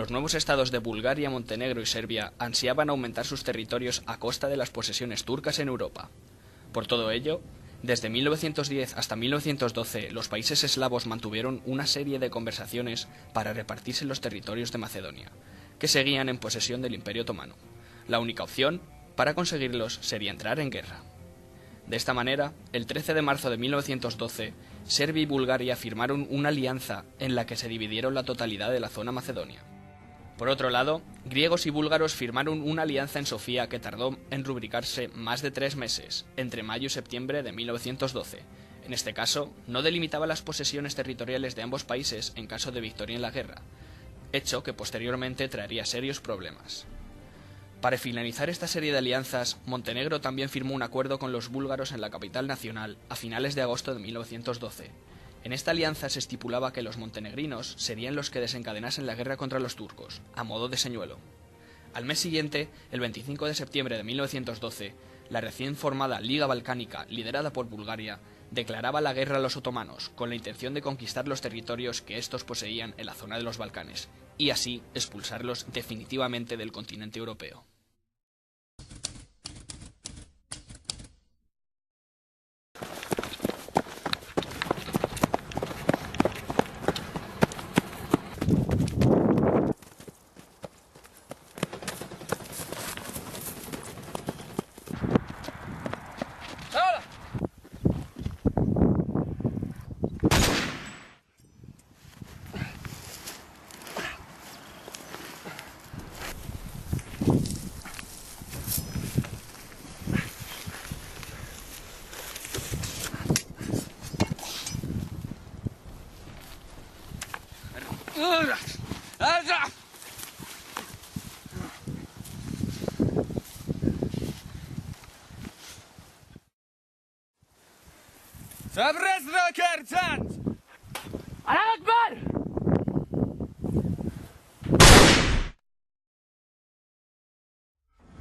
Los nuevos estados de Bulgaria, Montenegro y Serbia ansiaban aumentar sus territorios a costa de las posesiones turcas en Europa. Por todo ello, desde 1910 hasta 1912, los países eslavos mantuvieron una serie de conversaciones para repartirse los territorios de Macedonia, que seguían en posesión del Imperio Otomano. La única opción para conseguirlos sería entrar en guerra. De esta manera, el 13 de marzo de 1912, Serbia y Bulgaria firmaron una alianza en la que se dividieron la totalidad de la zona macedonia. Por otro lado, griegos y búlgaros firmaron una alianza en Sofía que tardó en rubricarse más de 3 meses, entre mayo y septiembre de 1912. En este caso, no delimitaba las posesiones territoriales de ambos países en caso de victoria en la guerra, hecho que posteriormente traería serios problemas. Para finalizar esta serie de alianzas, Montenegro también firmó un acuerdo con los búlgaros en la capital nacional a finales de agosto de 1912. En esta alianza se estipulaba que los montenegrinos serían los que desencadenasen la guerra contra los turcos, a modo de señuelo. Al mes siguiente, el 25 de septiembre de 1912, la recién formada Liga Balcánica, liderada por Bulgaria, declaraba la guerra a los otomanos, con la intención de conquistar los territorios que estos poseían en la zona de los Balcanes, y así expulsarlos definitivamente del continente europeo.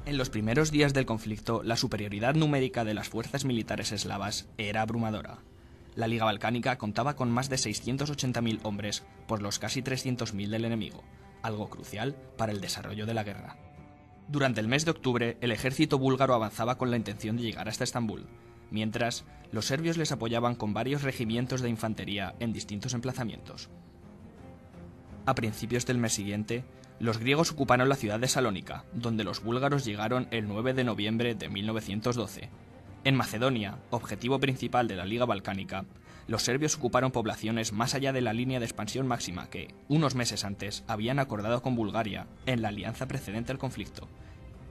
En los primeros días del conflicto, la superioridad numérica de las fuerzas militares eslavas era abrumadora. La Liga Balcánica contaba con más de 680.000 hombres por los casi 300.000 del enemigo, algo crucial para el desarrollo de la guerra. Durante el mes de octubre, el ejército búlgaro avanzaba con la intención de llegar hasta Estambul, mientras los serbios les apoyaban con varios regimientos de infantería en distintos emplazamientos. A principios del mes siguiente, los griegos ocuparon la ciudad de Salónica, donde los búlgaros llegaron el 9 de noviembre de 1912. En Macedonia, objetivo principal de la Liga Balcánica, los serbios ocuparon poblaciones más allá de la línea de expansión máxima que, unos meses antes, habían acordado con Bulgaria en la alianza precedente al conflicto.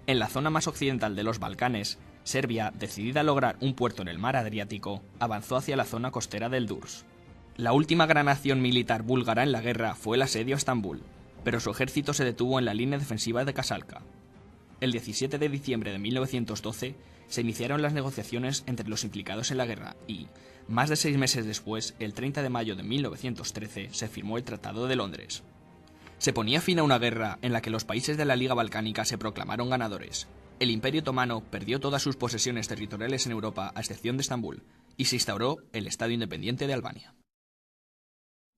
En la zona más occidental de los Balcanes, Serbia, decidida a lograr un puerto en el mar Adriático, avanzó hacia la zona costera del Durs. La última gran acción militar búlgara en la guerra fue el asedio a Estambul, pero su ejército se detuvo en la línea defensiva de Kasalka. El 17 de diciembre de 1912 se iniciaron las negociaciones entre los implicados en la guerra y, más de 6 meses después, el 30 de mayo de 1913, se firmó el Tratado de Londres. Se ponía fin a una guerra en la que los países de la Liga Balcánica se proclamaron ganadores. El Imperio Otomano perdió todas sus posesiones territoriales en Europa a excepción de Estambul, y se instauró el Estado independiente de Albania.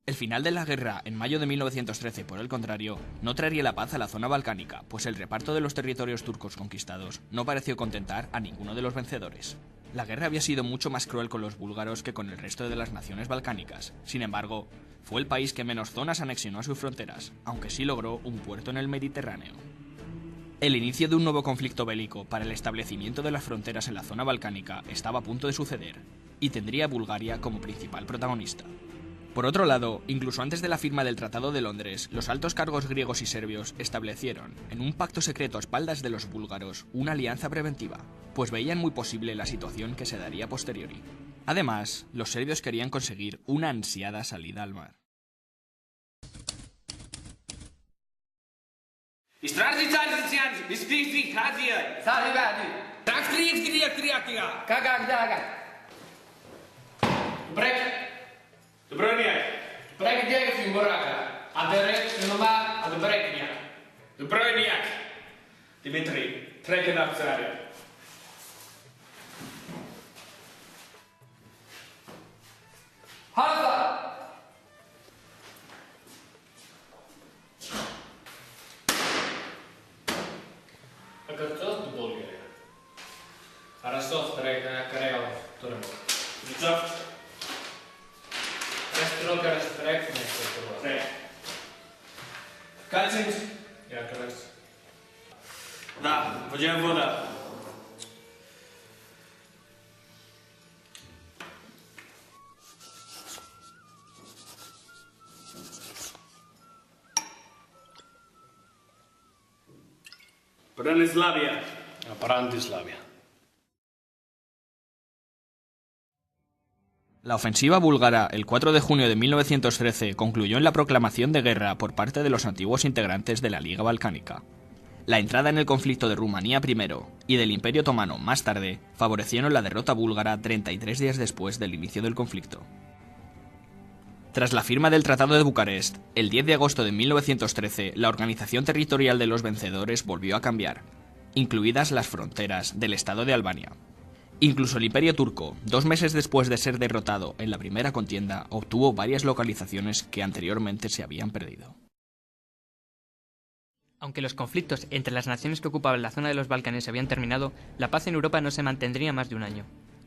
El final de la guerra en mayo de 1913, por el contrario, no traería la paz a la zona balcánica, pues el reparto de los territorios turcos conquistados no pareció contentar a ninguno de los vencedores. La guerra había sido mucho más cruel con los búlgaros que con el resto de las naciones balcánicas. Sin embargo, fue el país que menos zonas anexionó a sus fronteras, aunque sí logró un puerto en el Mediterráneo. El inicio de un nuevo conflicto bélico para el establecimiento de las fronteras en la zona balcánica estaba a punto de suceder, y tendría a Bulgaria como principal protagonista. Por otro lado, incluso antes de la firma del Tratado de Londres, los altos cargos griegos y serbios establecieron, en un pacto secreto a espaldas de los búlgaros, una alianza preventiva, pues veían muy posible la situación que se daría a posteriori. Además, los serbios querían conseguir una ansiada salida al mar. Добрoniak. Brek dzieci Moraka. A Derek ma a Breknia. Dobroniak. Dimitri, trekken op zaren. Halva. готов до Болгария. А Ростов Карел тоже был. Лицо. Расстройка растрек вместо того. Кальцинг. Я, кажется. Да, пойдем вода. Branislava. Branislava. La ofensiva búlgara el 4 de junio de 1913 concluyó en la proclamación de guerra por parte de los antiguos integrantes de la Liga Balcánica. La entrada en el conflicto de Rumanía primero y del Imperio Otomano más tarde favorecieron la derrota búlgara 33 días después del inicio del conflicto. Tras la firma del Tratado de Bucarest, el 10 de agosto de 1913, la organización territorial de los vencedores volvió a cambiar, incluidas las fronteras del Estado de Albania. Incluso el Imperio turco, 2 meses después de ser derrotado en la primera contienda, obtuvo varias localizaciones que anteriormente se habían perdido. Aunque los conflictos entre las naciones que ocupaban la zona de los Balcanes habían terminado, la paz en Europa no se mantendría más de un año.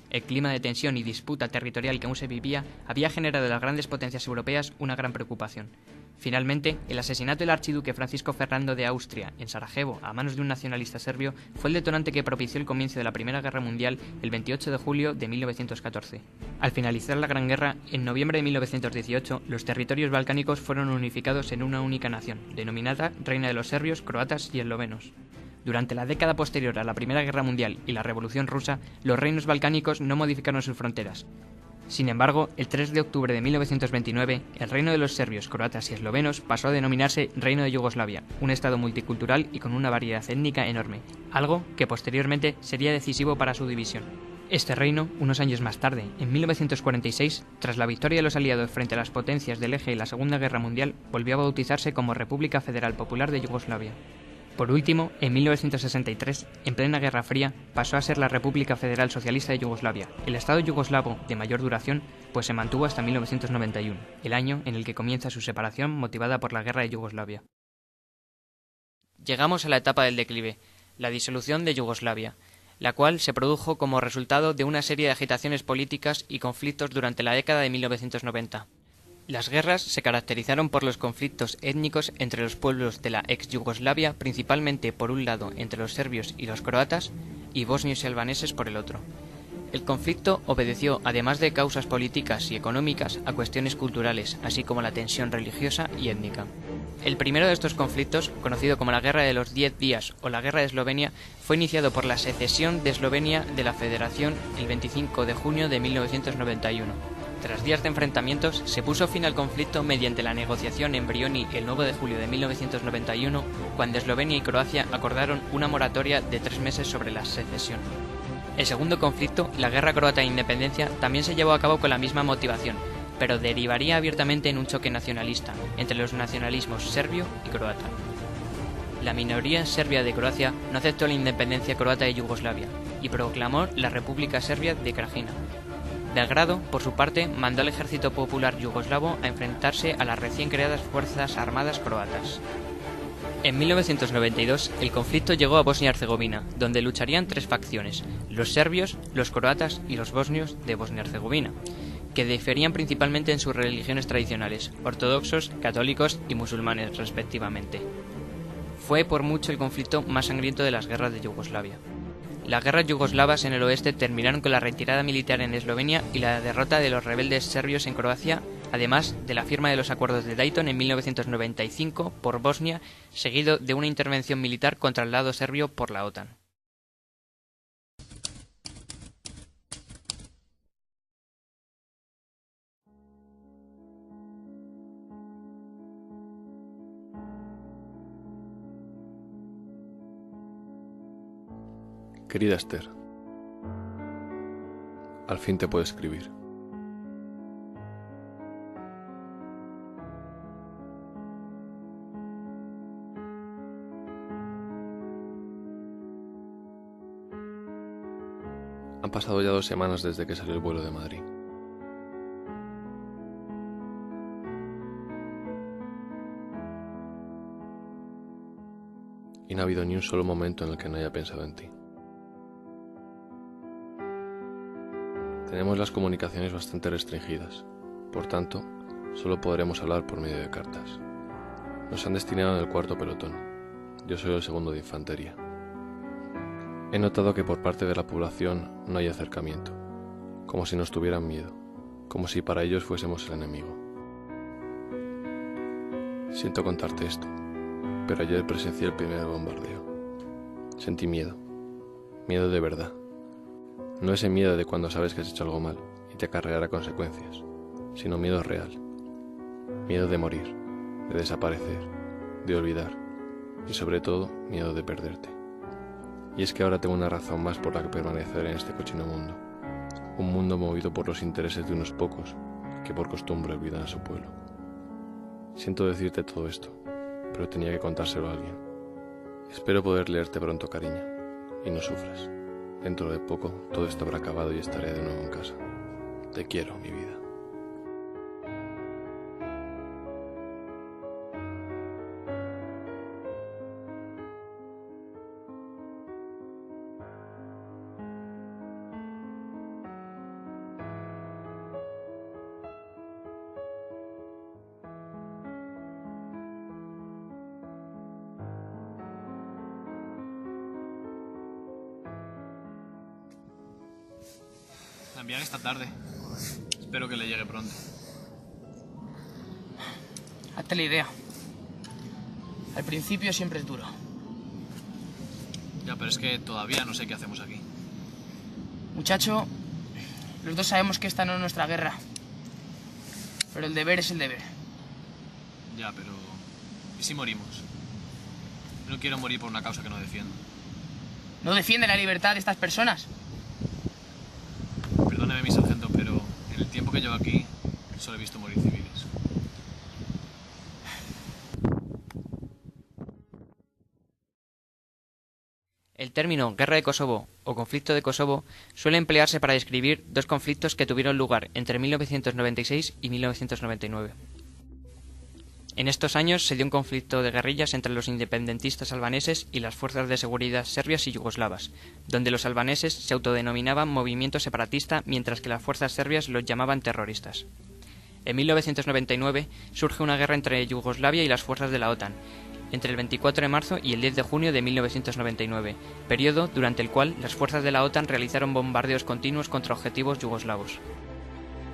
El clima de tensión y disputa territorial que aún se vivía había generado en las grandes potencias europeas una gran preocupación. Finalmente, el asesinato del archiduque Francisco Fernando de Austria en Sarajevo a manos de un nacionalista serbio fue el detonante que propició el comienzo de la Primera Guerra Mundial el 28 de julio de 1914. Al finalizar la Gran Guerra, en noviembre de 1918, los territorios balcánicos fueron unificados en una única nación, denominada Reino de los Serbios, Croatas y Eslovenos. Durante la década posterior a la Primera Guerra Mundial y la Revolución Rusa, los reinos balcánicos no modificaron sus fronteras. Sin embargo, el 3 de octubre de 1929, el Reino de los Serbios, Croatas y Eslovenos pasó a denominarse Reino de Yugoslavia, un estado multicultural y con una variedad étnica enorme, algo que posteriormente sería decisivo para su división. Este reino, unos años más tarde, en 1946, tras la victoria de los aliados frente a las potencias del Eje y la Segunda Guerra Mundial, volvió a bautizarse como República Federal Popular de Yugoslavia. Por último, en 1963, en plena Guerra Fría, pasó a ser la República Federal Socialista de Yugoslavia, el Estado yugoslavo de mayor duración, pues se mantuvo hasta 1991, el año en el que comienza su separación motivada por la Guerra de Yugoslavia. Llegamos a la etapa del declive, la disolución de Yugoslavia, la cual se produjo como resultado de una serie de agitaciones políticas y conflictos durante la década de 1990. Las guerras se caracterizaron por los conflictos étnicos entre los pueblos de la ex-Yugoslavia, principalmente por un lado entre los serbios y los croatas, y bosnios y albaneses por el otro. El conflicto obedeció, además de causas políticas y económicas, a cuestiones culturales, así como la tensión religiosa y étnica. El primero de estos conflictos, conocido como la Guerra de los 10 días o la Guerra de Eslovenia, fue iniciado por la secesión de Eslovenia de la Federación el 25 de junio de 1991. Tras días de enfrentamientos, se puso fin al conflicto mediante la negociación en Brioni el 9 de julio de 1991, cuando Eslovenia y Croacia acordaron una moratoria de 3 meses sobre la secesión. El segundo conflicto, la Guerra Croata de Independencia, también se llevó a cabo con la misma motivación, pero derivaría abiertamente en un choque nacionalista entre los nacionalismos serbio y croata. La minoría serbia de Croacia no aceptó la independencia croata de Yugoslavia y proclamó la República Serbia de Krajina. Belgrado, por su parte, mandó al Ejército Popular Yugoslavo a enfrentarse a las recién creadas Fuerzas Armadas croatas. En 1992, el conflicto llegó a Bosnia-Herzegovina, donde lucharían 3 facciones, los serbios, los croatas y los bosnios de Bosnia-Herzegovina, que diferían principalmente en sus religiones tradicionales, ortodoxos, católicos y musulmanes respectivamente. Fue por mucho el conflicto más sangriento de las guerras de Yugoslavia. Las guerras yugoslavas en el oeste terminaron con la retirada militar en Eslovenia y la derrota de los rebeldes serbios en Croacia, además de la firma de los acuerdos de Dayton en 1995 por Bosnia, seguido de una intervención militar contra el lado serbio por la OTAN. Querida Esther, al fin te puedo escribir. Han pasado ya 2 semanas desde que salió el vuelo de Madrid. Y no ha habido ni un solo momento en el que no haya pensado en ti. Tenemos las comunicaciones bastante restringidas, por tanto, solo podremos hablar por medio de cartas. Nos han destinado en el 4º pelotón. Yo soy el 2º de infantería. He notado que por parte de la población no hay acercamiento, como si nos tuvieran miedo, como si para ellos fuésemos el enemigo. Siento contarte esto, pero ayer presencié el primer bombardeo. Sentí miedo, miedo de verdad. No ese miedo de cuando sabes que has hecho algo mal y te acarreará consecuencias, sino miedo real. Miedo de morir, de desaparecer, de olvidar y sobre todo miedo de perderte. Y es que ahora tengo una razón más por la que permanecer en este cochino mundo. Un mundo movido por los intereses de unos pocos que por costumbre olvidan a su pueblo. Siento decirte todo esto, pero tenía que contárselo a alguien. Espero poder leerte pronto, cariño, y no sufras. Dentro de poco todo esto habrá acabado y estaré de nuevo en casa. Te quiero, mi vida. La envían esta tarde. Espero que le llegue pronto. Hazte la idea. Al principio siempre es duro. Ya, pero es que todavía no sé qué hacemos aquí. Muchacho, los dos sabemos que esta no es nuestra guerra. Pero el deber es el deber. Ya, pero... ¿y si morimos? No quiero morir por una causa que no defiendo. ¿No defiende la libertad de estas personas? Perdóneme, mi sargento, pero en el tiempo que llevo aquí solo he visto morir civiles. El término Guerra de Kosovo o Conflicto de Kosovo suele emplearse para describir dos conflictos que tuvieron lugar entre 1996 y 1999. En estos años se dio un conflicto de guerrillas entre los independentistas albaneses y las fuerzas de seguridad serbias y yugoslavas, donde los albaneses se autodenominaban movimiento separatista mientras que las fuerzas serbias los llamaban terroristas. En 1999 surge una guerra entre Yugoslavia y las fuerzas de la OTAN, entre el 24 de marzo y el 10 de junio de 1999, periodo durante el cual las fuerzas de la OTAN realizaron bombardeos continuos contra objetivos yugoslavos.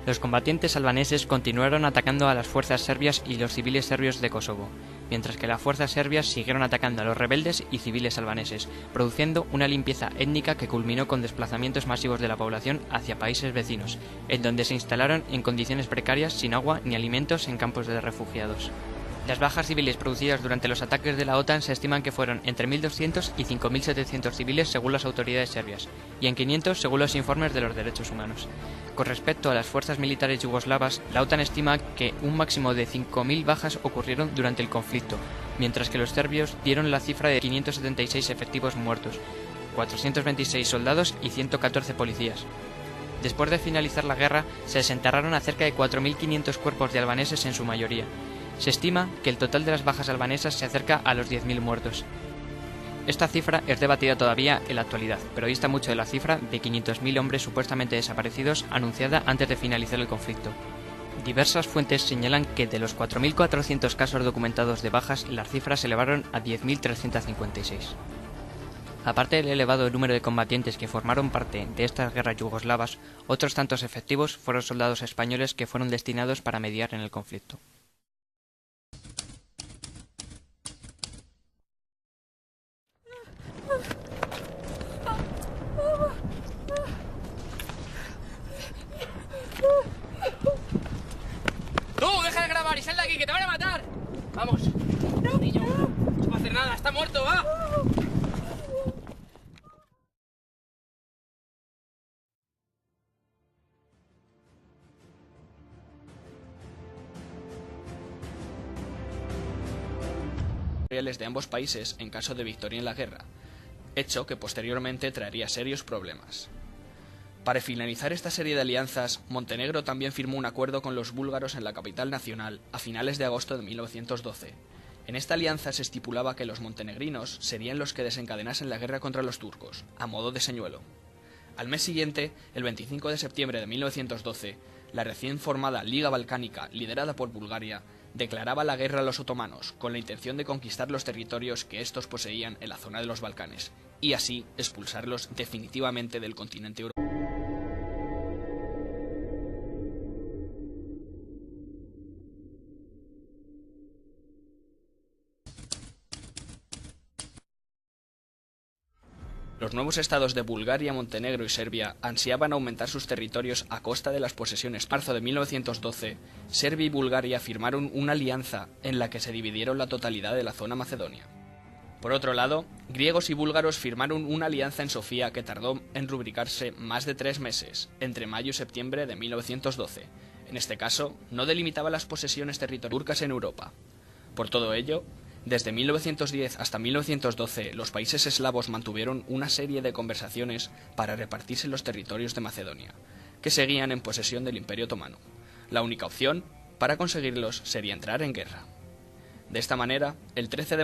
Los combatientes albaneses continuaron atacando a las fuerzas serbias y los civiles serbios de Kosovo, mientras que las fuerzas serbias siguieron atacando a los rebeldes y civiles albaneses, produciendo una limpieza étnica que culminó con desplazamientos masivos de la población hacia países vecinos, en donde se instalaron en condiciones precarias sin agua ni alimentos en campos de refugiados. Las bajas civiles producidas durante los ataques de la OTAN se estiman que fueron entre 1.200 y 5.700 civiles según las autoridades serbias, y en 500 según los informes de los derechos humanos. Con respecto a las fuerzas militares yugoslavas, la OTAN estima que un máximo de 5.000 bajas ocurrieron durante el conflicto, mientras que los serbios dieron la cifra de 576 efectivos muertos, 426 soldados y 114 policías. Después de finalizar la guerra, se desenterraron a cerca de 4.500 cuerpos de albaneses en su mayoría. Se estima que el total de las bajas albanesas se acerca a los 10.000 muertos. Esta cifra es debatida todavía en la actualidad, pero dista mucho de la cifra de 500.000 hombres supuestamente desaparecidos anunciada antes de finalizar el conflicto. Diversas fuentes señalan que de los 4.400 casos documentados de bajas, las cifras se elevaron a 10.356. Aparte del elevado número de combatientes que formaron parte de estas guerras yugoslavas, otros tantos efectivos fueron soldados españoles que fueron destinados para mediar en el conflicto. ¡Tú, deja de grabar y sal de aquí, que te van a matar! ¡Vamos! Niño, no va a hacer nada, está muerto, va. De ambos países en caso de victoria en la guerra, hecho que posteriormente traería serios problemas. Para finalizar esta serie de alianzas, Montenegro también firmó un acuerdo con los búlgaros en la capital nacional a finales de agosto de 1912, En esta alianza se estipulaba que los montenegrinos serían los que desencadenasen la guerra contra los turcos, a modo de señuelo. Al mes siguiente, el 25 de septiembre de 1912, la recién formada Liga Balcánica, liderada por Bulgaria, declaraba la guerra a los otomanos, con la intención de conquistar los territorios que estos poseían en la zona de los Balcanes, y así expulsarlos definitivamente del continente europeo. Los nuevos estados de Bulgaria, Montenegro y Serbia ansiaban aumentar sus territorios a costa de las posesiones. En marzo de 1912, Serbia y Bulgaria firmaron una alianza en la que se dividieron la totalidad de la zona macedonia. Por otro lado, griegos y búlgaros firmaron una alianza en Sofía que tardó en rubricarse más de 3 meses, entre mayo y septiembre de 1912. En este caso, no delimitaba las posesiones territoriales turcas en Europa. Por todo ello, desde 1910 hasta 1912, los países eslavos mantuvieron una serie de conversaciones para repartirse los territorios de Macedonia, que seguían en posesión del Imperio Otomano. La única opción para conseguirlos sería entrar en guerra. De esta manera, el 13 de